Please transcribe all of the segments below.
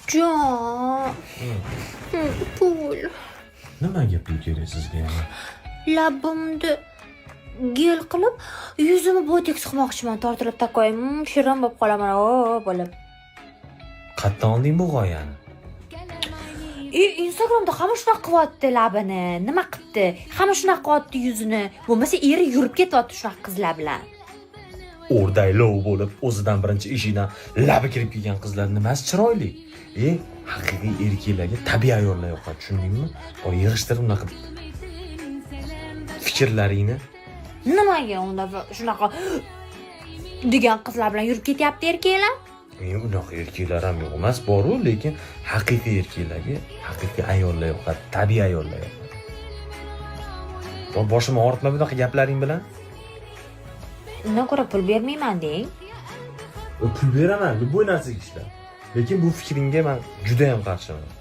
Jon. Pul. Nimaga pul kerak sizga? Labimni gel qilib, yuzimni botoks qilmoqchiman, tortilib takoy. Shirin bo'lib qolaman, bo'lib. Qayerdan olding bu g'oyani? Instagramda hamma shunaqa qilyapti labini. Nima qilibdi? Hamma shunaqa qilyapti yuzini. Bo'lmasa eri yurib ketyapti shunaqa qizlar bilan. O'rdaylov bo'lib, o'zidan birinchi eshigidan labi kirib kelgan qizlar nimasi chiroyli? Haqiqiy erkaklarga tabiiy ayollar yoqadi, tushundingmi? O yig'ishtirib unaqa fikrlaringni. Nimaga unda shunaqa degan qizlar bilan yurib ketyapti erkaklar? Unaqa erkaklar ham yo'q emas, bor-ku, lekin haqiqiy erkaklarga haqiqiy ayollar yoqadi, tabiiy ayollar yoqadi. Boshimni og'ritma bunaqa gaplaring bilan. Undan ko'ra pul bermayman deng. Pul beraman, bu narsaga ishla. Lekin bu fikringga men juda ham qarshiman.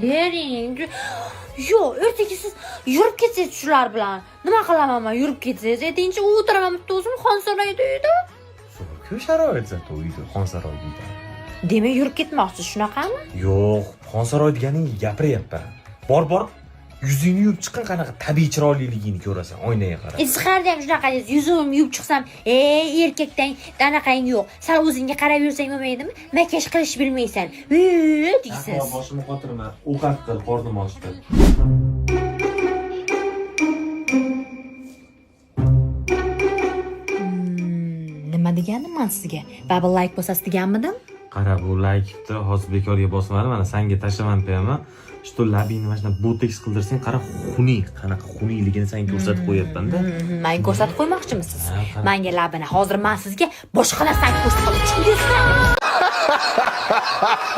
Bering. Yo'q, ertaga siz yurib ketsangiz shular bilan. Nima qilaman men yurib ketsangiz? Aytingchi, o'tiraman bitta o'zim Xonsaroyda uyda. Shu sharoit zato uyda, Xonsaroyda uyda. Demak, yurib ketmoqsiz, shunaqami? Yo'q, Xonsaroy deganingga gapiryapman. Bor, yuzingni yuvib chiqqan qanaqa tabiiy chiroyliligini ko'rasan, oynaga qarab. Izharda ham shunaqa deysiz, yuzimni yuvib chiqsam, erkakdan anaqang yo'q. Sal o'zingga qarab yursang bo'lmaydimi? Makiyaj qilish bilmaysan. deysiz. Boshimni qotirma, ovqat qil, qornim ochdi. Nima deganman sizga? Baba like bosasiz deganmidim? Qara, bu like-ni hozir bekorga bosmadim, mana senga tashlaman qo'yaman. Shu labingni mana shunday botoks qildirsang, qara qanaqa xuniyligini senga ko'rsatib qo'yapman-da. Men ko'rsatib qo'ymoqchimisiz? Menga labini hozir men sizga boshqa narsani ko'rsatib qo'ymoqchiman.